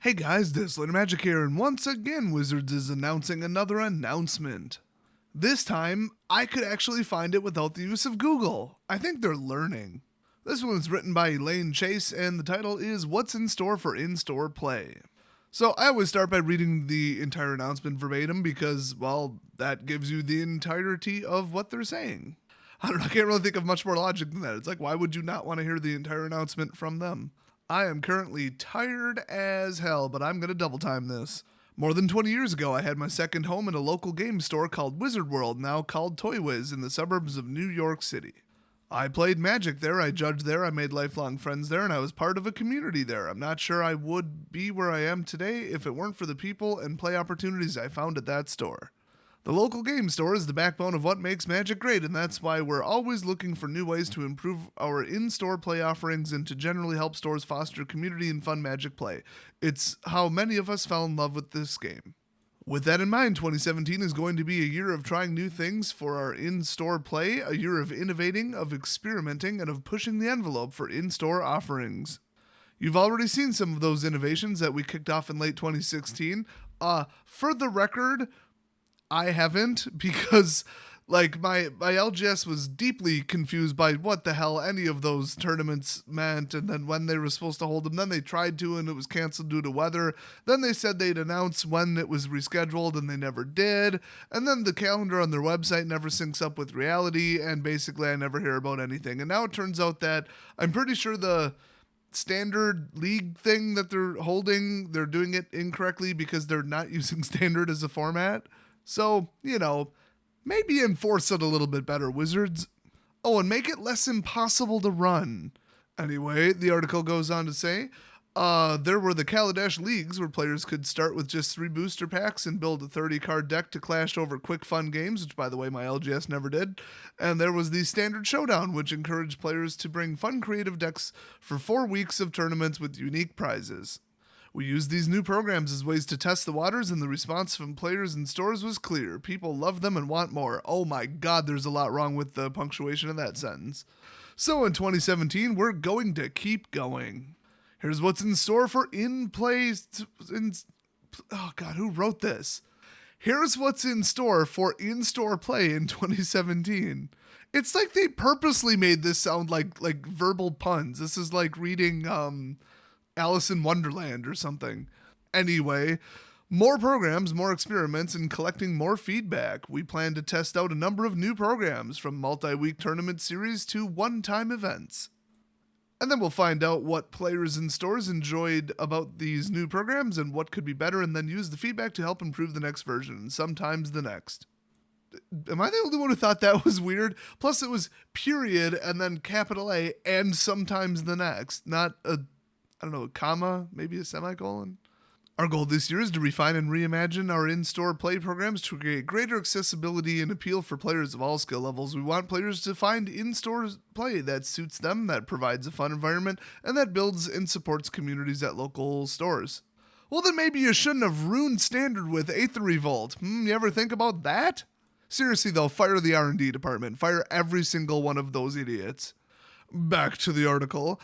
Hey guys, this Later Magic here, and once again Wizards is announcing another announcement. This time, I could actually find it without the use of Google. I think they're learning. This one is written by Elaine Chase, and the title is What's in Store for In-Store Play. So I always start by reading the entire announcement verbatim because, well, that gives you the entirety of what they're saying. I don't know, I can't really think of much more logic than that. It's like, why would you not want to hear the entire announcement from them? I am currently tired as hell, but I'm going to double time this. More than 20 years ago, I had my second home in a local game store called Wizard World, now called Toy Wiz, in the suburbs of New York City. I played Magic there, I judged there, I made lifelong friends there, and I was part of a community there. I'm not sure I would be where I am today if it weren't for the people and play opportunities I found at that store. The local game store is the backbone of what makes Magic great, and that's why we're always looking for new ways to improve our in-store play offerings and to generally help stores foster community and fun Magic play. It's how many of us fell in love with this game. With that in mind, 2017 is going to be a year of trying new things for our in-store play, a year of innovating, of experimenting, and of pushing the envelope for in-store offerings. You've already seen some of those innovations that we kicked off in late 2016. For the record, I haven't, because my LGS was deeply confused by what the hell any of those tournaments meant, and then when they were supposed to hold them, then they tried to and it was canceled due to weather. Then they said they'd announce when it was rescheduled and they never did. And then the calendar on their website never syncs up with reality, and basically I never hear about anything. And now it turns out that I'm pretty sure the standard league thing that they're holding, they're doing it incorrectly because they're not using standard as a format. So, maybe enforce it a little bit better, Wizards. Oh, and make it less impossible to run. Anyway, the article goes on to say, there were the Kaladesh Leagues where players could start with just 3 booster packs and build a 30-card deck to clash over quick fun games, which, by the way, my LGS never did. And there was the Standard Showdown, which encouraged players to bring fun creative decks for 4 weeks of tournaments with unique prizes. We used these new programs as ways to test the waters, and the response from players and stores was clear. People love them and want more. Oh my god, there's a lot wrong with the punctuation of that sentence. So in 2017, we're going to keep going. Here's what's in store for in-play... Oh god, who wrote this? Here's what's in store for in-store play in 2017. It's like they purposely made this sound like verbal puns. This is like reading... Alice in Wonderland or something. Anyway, more programs, more experiments, and collecting more feedback. We plan to test out a number of new programs, from multi-week tournament series to one-time events. And then we'll find out what players and stores enjoyed about these new programs and what could be better, and then use the feedback to help improve the next version, and sometimes the next. Am I the only one who thought that was weird? Plus it was period and then capital A and sometimes the next, not a comma, maybe a semicolon. Our goal this year is to refine and reimagine our in-store play programs to create greater accessibility and appeal for players of all skill levels. We want players to find in-store play that suits them, that provides a fun environment, and that builds and supports communities at local stores. Well, then maybe you shouldn't have ruined Standard with Aether Revolt. You ever think about that? Seriously though, fire the R&D department. Fire every single one of those idiots. Back to the article.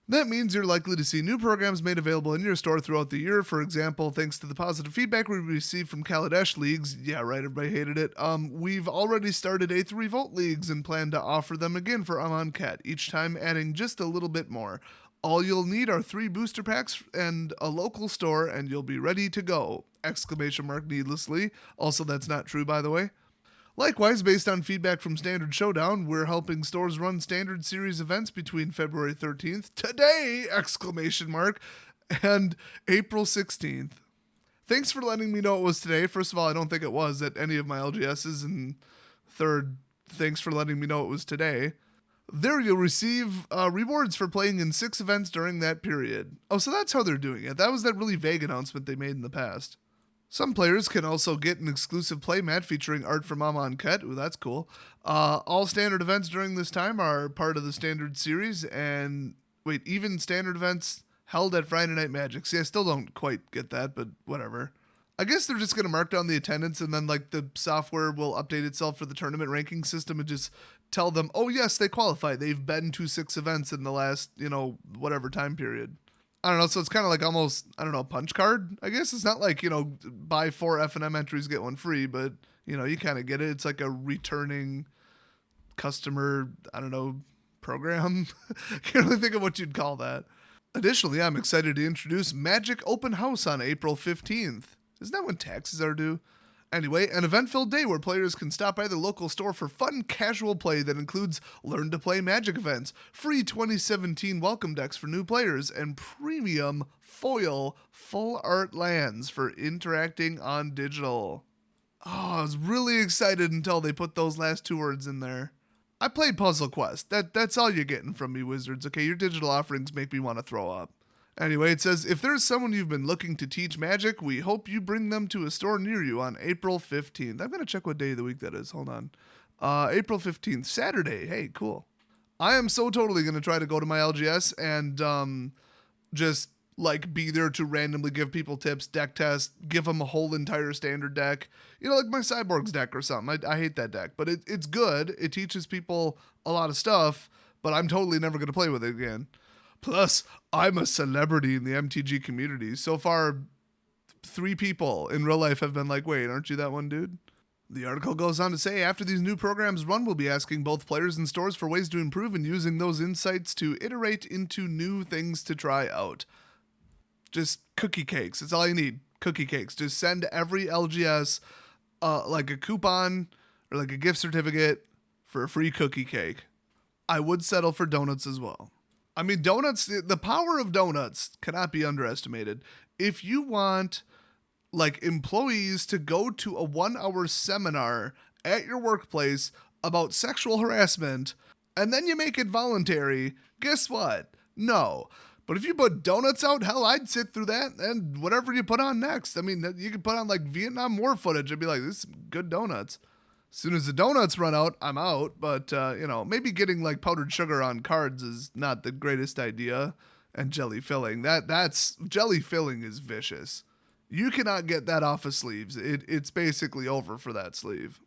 That means you're likely to see new programs made available in your store throughout the year. For example, thanks to the positive feedback we received from Kaladesh Leagues, yeah, right, everybody hated it, we've already started Aether Revolt Leagues and plan to offer them again for Amonkhet, each time adding just a little bit more. All you'll need are 3 booster packs and a local store, and you'll be ready to go! Exclamation mark needlessly. Also, that's not true, by the way. Likewise, based on feedback from Standard Showdown, we're helping stores run Standard Series events between February 13th, today, exclamation mark, and April 16th. Thanks for letting me know it was today. First of all, I don't think it was at any of my LGSs, and third, thanks for letting me know it was today. There you'll receive rewards for playing in 6 events during that period. Oh, so that's how they're doing it. That was that really vague announcement they made in the past. Some players can also get an exclusive playmat featuring art from Amonkhet. Ooh, that's cool. All standard events during this time are part of the standard series, and even standard events held at Friday Night Magic. See, I still don't quite get that, but whatever. I guess they're just going to mark down the attendance, and then the software will update itself for the tournament ranking system and just tell them, oh yes, they qualify. They've been to 6 events in the last, whatever time period. I don't know, so it's kind of like almost, I don't know, a punch card, I guess. It's not like, buy 4 F&M entries, get one free, but, you kind of get it. It's like a returning customer, I don't know, program. I can't really think of what you'd call that. Additionally, I'm excited to introduce Magic Open House on April 15th. Isn't that when taxes are due? Anyway, an event-filled day where players can stop by the local store for fun, casual play that includes Learn to Play Magic events, free 2017 welcome decks for new players, and premium foil full art lands for interacting on digital. Oh, I was really excited until they put those last 2 words in there. I played Puzzle Quest. That's all you're getting from me, Wizards. Okay, your digital offerings make me want to throw up. Anyway, it says, if there's someone you've been looking to teach magic, we hope you bring them to a store near you on April 15th. I'm going to check what day of the week that is. Hold on. April 15th, Saturday. Hey, cool. I am so totally going to try to go to my LGS and just like be there to randomly give people tips, deck tests, give them a whole entire standard deck. Like my Cyborgs deck or something. I hate that deck, but it's good. It teaches people a lot of stuff, but I'm totally never going to play with it again. Plus, I'm a celebrity in the MTG community. So far, 3 people in real life have been like, wait, aren't you that one dude? The article goes on to say, after these new programs run, we'll be asking both players and stores for ways to improve and using those insights to iterate into new things to try out. Just cookie cakes. That's all you need. Cookie cakes. Just send every LGS like a coupon or like a gift certificate for a free cookie cake. I would settle for donuts as well. I mean, donuts, the power of donuts cannot be underestimated. If you want, like, employees to go to a 1-hour seminar at your workplace about sexual harassment, and then you make it voluntary, guess what? No. But if you put donuts out, hell, I'd sit through that and whatever you put on next. I mean, you could put on, like, Vietnam War footage and be like, this is good donuts. As soon as the donuts run out, I'm out. But, maybe getting like powdered sugar on cards is not the greatest idea. And jelly filling. That's jelly filling is vicious. You cannot get that off of sleeves. It's basically over for that sleeve.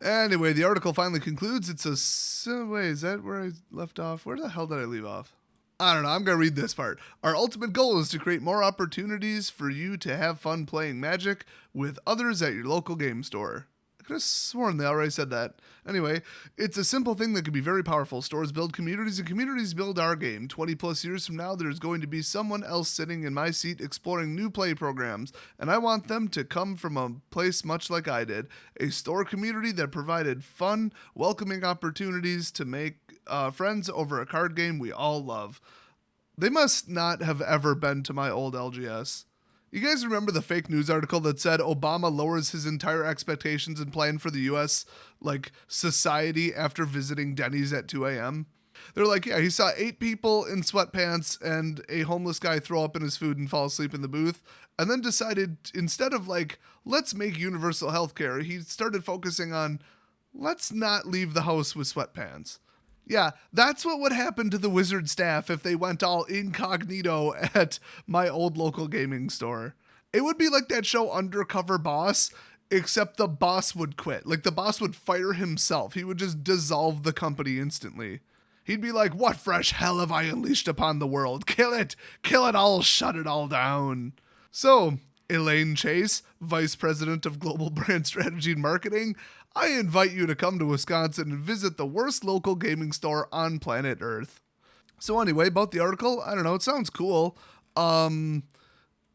Anyway, the article finally concludes. Wait, is that where I left off? Where the hell did I leave off? I don't know. I'm going to read this part. Our ultimate goal is to create more opportunities for you to have fun playing Magic with others at your local game store. I could have sworn they already said that. Anyway, it's a simple thing that can be very powerful. Stores build communities and communities build our game. 20 plus years from now, there's going to be someone else sitting in my seat exploring new play programs, and I want them to come from a place much like I did. A store community that provided fun, welcoming opportunities to make friends over a card game we all love. They must not have ever been to my old LGS. You guys remember the fake news article that said Obama lowers his entire expectations and plan for the U.S. society after visiting Denny's at 2 a.m.? They're like, yeah, he saw 8 people in sweatpants and a homeless guy throw up in his food and fall asleep in the booth, and then decided instead of let's make universal health care, he started focusing on let's not leave the house with sweatpants. Yeah, that's what would happen to the Wizard staff if they went all incognito at my old local gaming store. It would be like that show Undercover Boss, except the boss would quit. Like, the boss would fire himself. He would just dissolve the company instantly. He'd be like, what fresh hell have I unleashed upon the world? Kill it all, shut it all down. So, Elaine Chase, Vice President of Global Brand Strategy and Marketing, I invite you to come to Wisconsin and visit the worst local gaming store on planet Earth. So anyway, about the article, I don't know, it sounds cool. I mean,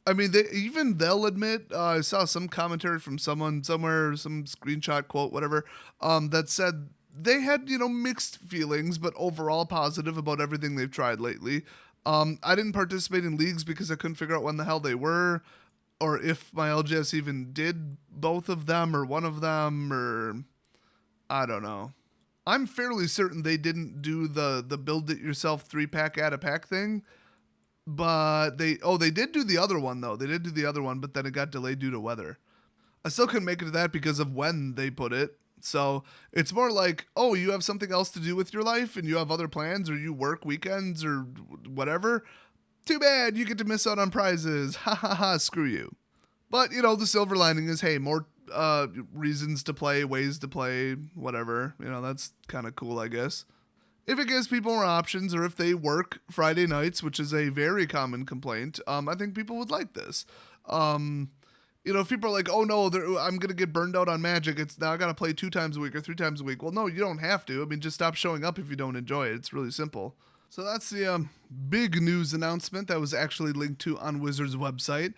they'll admit, I saw some commentary from someone somewhere, some screenshot quote, whatever, that said they had, mixed feelings, but overall positive about everything they've tried lately. I didn't participate in leagues because I couldn't figure out when the hell they were, or if my LGS even did both of them or one of them, or I don't know. I'm fairly certain they didn't do the build it yourself 3-pack add a pack thing, but they did do the other one though. They did do the other one, but then it got delayed due to weather. I still couldn't make it to that because of when they put it. So it's more like, oh, you have something else to do with your life and you have other plans, or you work weekends or whatever. Too bad, you get to miss out on prizes. Ha ha ha, screw you. But, the silver lining is, hey, more reasons to play, ways to play, whatever. That's kind of cool, I guess. If it gives people more options, or if they work Friday nights, which is a very common complaint, I think people would like this. If people are like, oh no, I'm going to get burned out on Magic, it's now I got to play 2 times a week or 3 times a week. Well, no, you don't have to. I mean, just stop showing up if you don't enjoy it. It's really simple. So that's the big news announcement that was actually linked to on Wizards' website.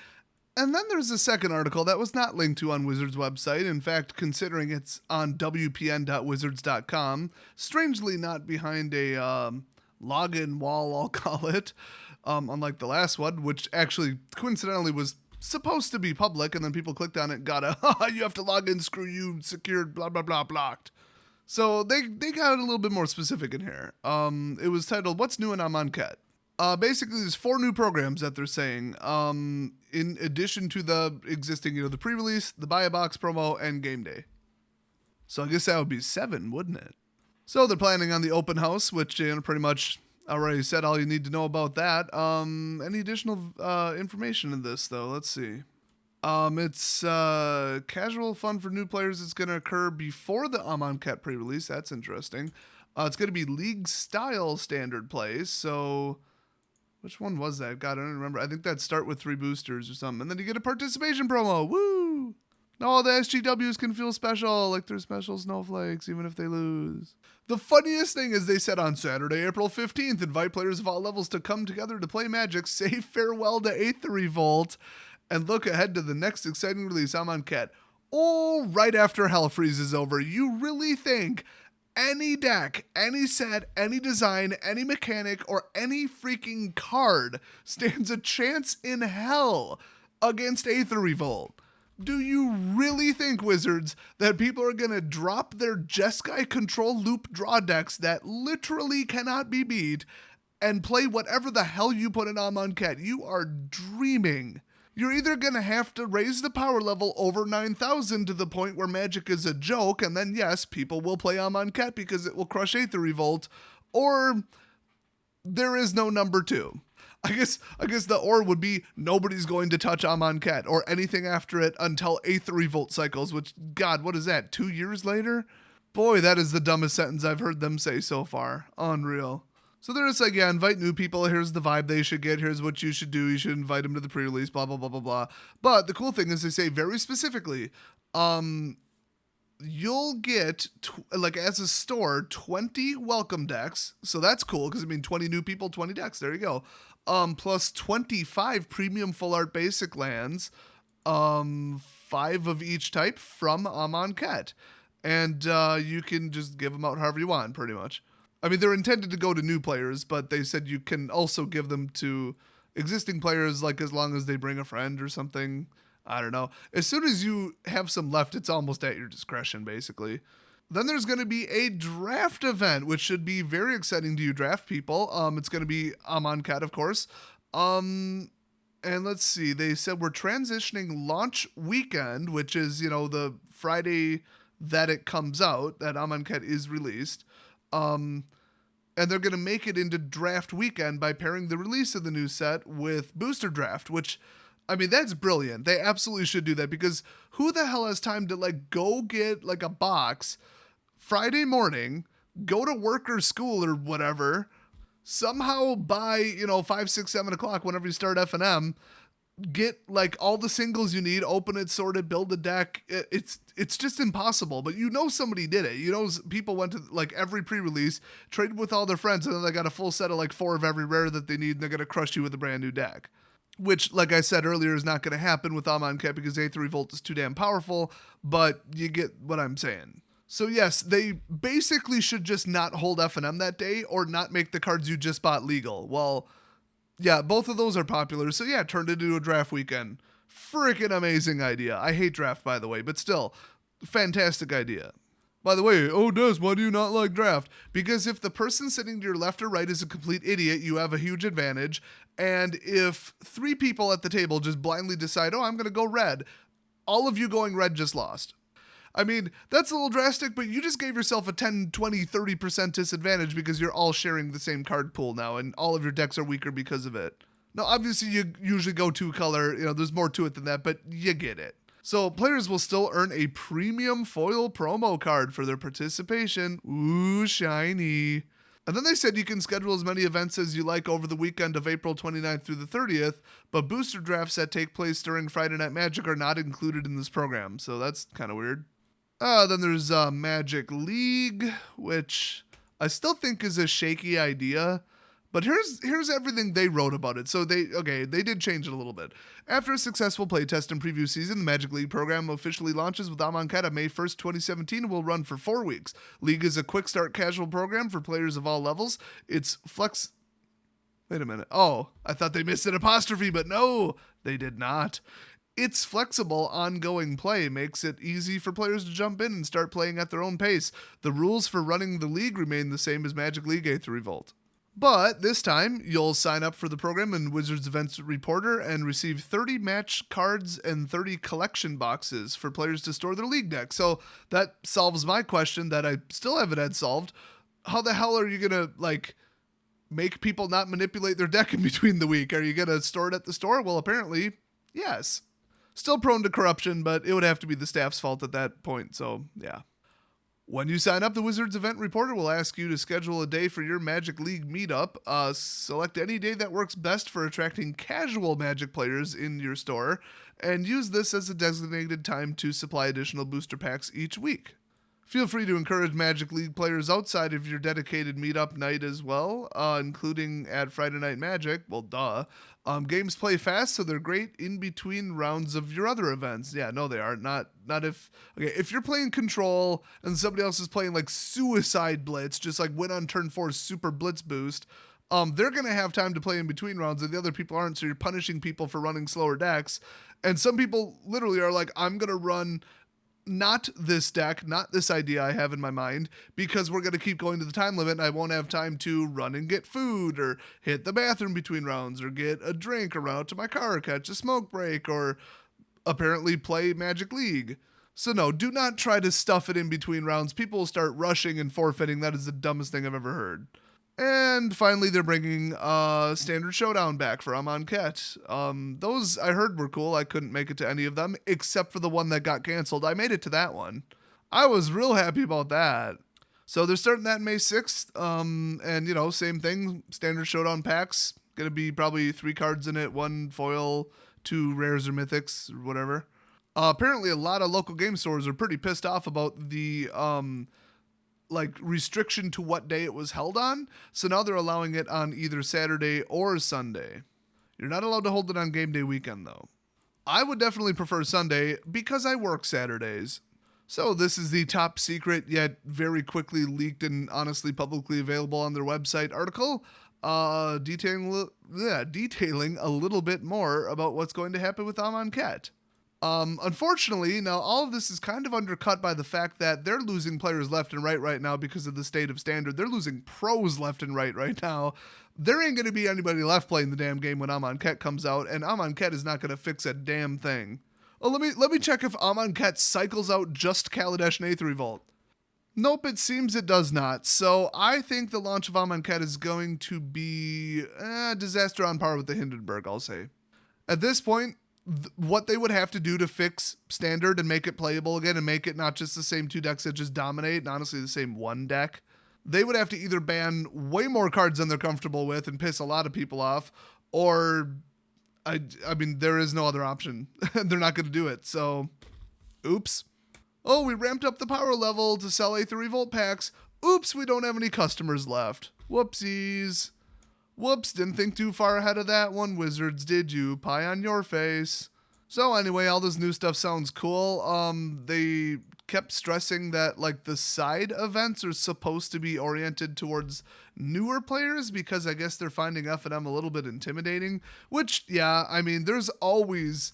And then there's a second article that was not linked to on Wizards' website. In fact, considering it's on wpn.wizards.com, strangely not behind a login wall, I'll call it, unlike the last one, which actually coincidentally was supposed to be public, and then people clicked on it and got you have to log in, screw you, secured, blah, blah, blah, blocked. So they got it a little bit more specific in here. It was titled, What's New in Amonkhet? Basically, there's 4 new programs that they're saying, in addition to the existing, the pre-release, the buy a box promo, and game day. So I guess that would be 7, wouldn't it? So they're planning on the open house, which pretty much already said all you need to know about that. Any additional information in this, though? Let's see. It's casual fun for new players. It's going to occur before the Amonkhet pre-release. That's interesting. It's going to be league-style standard plays, so which one was that? God, I don't remember. I think that start with 3 boosters or something. And then you get a participation promo. Woo! No, the SGWs can feel special, like they're special snowflakes, even if they lose. The funniest thing is they said on Saturday, April 15th, invite players of all levels to come together to play Magic, say farewell to 8th Revolt, and look ahead to the next exciting release, Amonkhet. Oh, right after Hell Freeze is over. You really think any deck, any set, any design, any mechanic, or any freaking card stands a chance in hell against Aether Revolt? Do you really think, Wizards, that people are going to drop their Jeskai control loop draw decks that literally cannot be beat and play whatever the hell you put in Amonkhet? You are dreaming. You're either going to have to raise the power level over 9,000 to the point where Magic is a joke, and then yes, people will play Amonkhet because it will crush Aether Revolt, or there is no number 2. I guess the or would be nobody's going to touch Amonkhet or anything after it until Aether Revolt cycles, which, God, what is that, 2 years later? Boy, that is the dumbest sentence I've heard them say so far. Unreal. So they're just like, yeah, invite new people. Here's the vibe they should get. Here's what you should do. You should invite them to the pre-release, blah, blah, blah, blah, blah. But the cool thing is they say very specifically, you'll get, as a store, 20 welcome decks. So that's cool because, 20 new people, 20 decks. There you go. Plus 25 premium full art basic lands, 5 of each type from Amonkhet. And you can just give them out however you want, pretty much. They're intended to go to new players, but they said you can also give them to existing players, as long as they bring a friend or something. I don't know. As soon as you have some left, it's almost at your discretion, basically. Then there's going to be a draft event, which should be very exciting to you draft people. It's going to be Amonkhet, of course. And let's see. They said we're transitioning launch weekend, which is, the Friday that it comes out, that Amonkhet is released. And they're going to make it into draft weekend by pairing the release of the new set with booster draft, which, that's brilliant. They absolutely should do that, because who the hell has time to go get a box Friday morning, go to work or school or whatever, somehow by, 5, 6, 7 o'clock, whenever you start F&M, get all the singles you need, open it, sort it, build a deck. It's just impossible, but somebody did it. People went to every pre-release, traded with all their friends, and then they got a full set of 4 of every rare that they need, and they're going to crush you with a brand new deck. Which, like I said earlier, is not going to happen with Amonkhet because Aether Revolt is too damn powerful, but you get what I'm saying. So yes, they basically should just not hold F&M that day or not make the cards you just bought legal. Well, yeah, both of those are popular. So yeah, turned it into a draft weekend. Freaking amazing idea. I hate draft, by the way, but still, fantastic idea. By the way, Des, why do you not like draft? Because if the person sitting to your left or right is a complete idiot, you have a huge advantage. And if 3 people at the table just blindly decide, I'm going to go red, all of you going red just lost. That's a little drastic, but you just gave yourself a 10, 20, 30% disadvantage because you're all sharing the same card pool now, and all of your decks are weaker because of it. Now, obviously, you usually go 2 color, there's more to it than that, but you get it. So, players will still earn a premium foil promo card for their participation. Ooh, shiny. And then they said you can schedule as many events as you like over the weekend of April 29th through the 30th, but booster drafts that take place during Friday Night Magic are not included in this program, so that's kind of weird. Then there's Magic League, which I still think is a shaky idea. But here's everything they wrote about it. So they did change it a little bit. After a successful playtest and preview season, the Magic League program officially launches with Amonkhet on May 1st, 2017 and will run for 4 weeks. League is a quick start casual program for players of all levels. It's Wait a minute. Oh, I thought they missed an apostrophe, but no, they did not. Its flexible, ongoing play makes it easy for players to jump in and start playing at their own pace. The rules for running the league remain the same as Magic League 8th Revolt. But this time, you'll sign up for the program in Wizards Events Reporter and receive 30 match cards and 30 collection boxes for players to store their league deck. So that solves my question that I still haven't had solved. How the hell are you going to, make people not manipulate their deck in between the week? Are you going to store it at the store? Well, apparently, yes. Still prone to corruption, but it would have to be the staff's fault at that point, so yeah. When you sign up, the Wizards Event Reporter will ask you to schedule a day for your Magic League meetup. Select any day that works best for attracting casual Magic players in your store, and use this as a designated time to supply additional booster packs each week. Feel free to encourage Magic League players outside of your dedicated meetup night as well, including at Friday Night Magic. Well, duh. Games play fast, so they're great in between rounds of your other events. Yeah, no, they are not if you're playing Control and somebody else is playing like Suicide Blitz, just like win on turn 4 Super Blitz Boost. They're gonna have time to play in between rounds, and the other people aren't. So you're punishing people for running slower decks. And some people literally are like, I'm gonna run not this deck, not this idea I have in my mind, because we're going to keep going to the time limit and I won't have time to run and get food or hit the bathroom between rounds or get a drink or run out to my car or catch a smoke break or apparently play Magic League. So no, do not try to stuff it in between rounds. People will start rushing and forfeiting. That is the dumbest thing I've ever heard. And finally, they're bringing Standard Showdown back for Amonkhet. Those I heard were cool. I couldn't make it to any of them, except for the one that got canceled. I made it to that one. I was real happy about that. So they're starting that May 6th. And, same thing. Standard Showdown packs. Going to be probably 3 cards in it, 1 foil, 2 rares or mythics, or whatever. Apparently, a lot of local game stores are pretty pissed off about the restriction to what day it was held on. So now they're allowing it on either Saturday or Sunday. You're not allowed to hold it on game day weekend though. I would definitely prefer Sunday because I work Saturdays. So this is the top secret yet very quickly leaked and honestly publicly available on their website article detailing a little bit more about what's going to happen with Amonkhet. Unfortunately, now all of this is kind of undercut by the fact that they're losing players left and right now because of the state of Standard. They're losing pros left and right now. There ain't going to be anybody left playing the damn game when Amonkhet comes out, and Amonkhet is not going to fix a damn thing. Oh, let me check if Amonkhet cycles out just Kaladesh and 8th Revolt. Nope, it seems it does not. So I think the launch of Amonkhet is going to be a disaster on par with the Hindenburg, I'll say. At this point, what they would have to do to fix Standard and make it playable again and make it not just the same 2 decks that just dominate and honestly the same 1 deck, they would have to either ban way more cards than they're comfortable with and piss a lot of people off, or I mean, there is no other option. They're not going to do it. So, oops. Oh, we ramped up the power level to sell 8th Revolt packs. Oops, we don't have any customers left. Whoopsies. Whoops, didn't think too far ahead of that one, Wizards, did you? Pie on your face. So anyway, all this new stuff sounds cool. They kept stressing that the side events are supposed to be oriented towards newer players because I guess they're finding F&M a little bit intimidating, which, yeah, I mean, there's always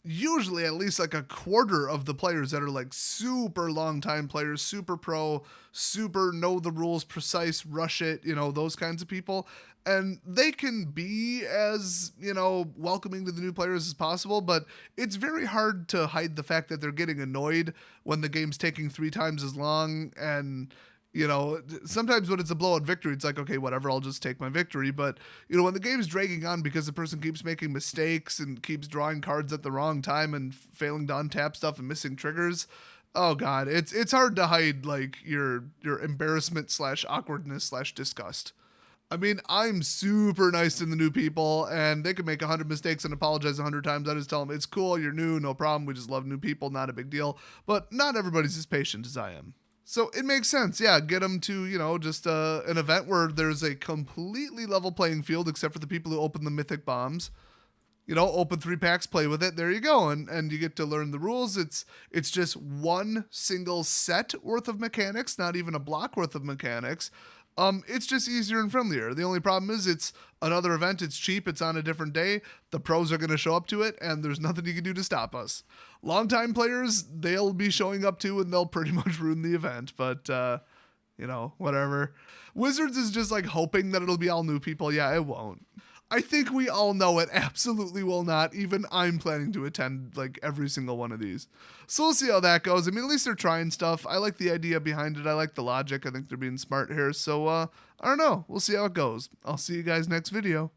usually at least a quarter of the players that are super long time players, super pro, super know the rules, precise, rush it, those kinds of people. And they can be as, welcoming to the new players as possible, but it's very hard to hide the fact that they're getting annoyed when the game's taking 3 times as long. And, sometimes when it's a blowout victory, it's like, okay, whatever, I'll just take my victory. But, when the game's dragging on because the person keeps making mistakes and keeps drawing cards at the wrong time and failing to untap stuff and missing triggers, Oh god, it's hard to hide like your embarrassment slash awkwardness slash disgust. I mean, I'm super nice to the new people, and they can make 100 mistakes and apologize 100 times. I just tell them, it's cool, you're new, no problem. We just love new people, not a big deal. But not everybody's as patient as I am. So it makes sense, yeah, get them to, just an event where there's a completely level playing field except for the people who open the mythic bombs. Open 3 packs, play with it. There you go, and you get to learn the rules. It's just one single set worth of mechanics, not even a block worth of mechanics. It's just easier and friendlier. The only problem is it's another event. It's cheap. It's on a different day. The pros are going to show up to it, and there's nothing you can do to stop us. Longtime players, they'll be showing up too, and they'll pretty much ruin the event. But whatever. Wizards is just like hoping that it'll be all new people. Yeah, it won't. I think we all know it absolutely will not. Even I'm planning to attend like every single one of these. So we'll see how that goes. I mean, at least they're trying stuff. I like the idea behind it. I like the logic. I think they're being smart here. So I don't know. We'll see how it goes. I'll see you guys next video.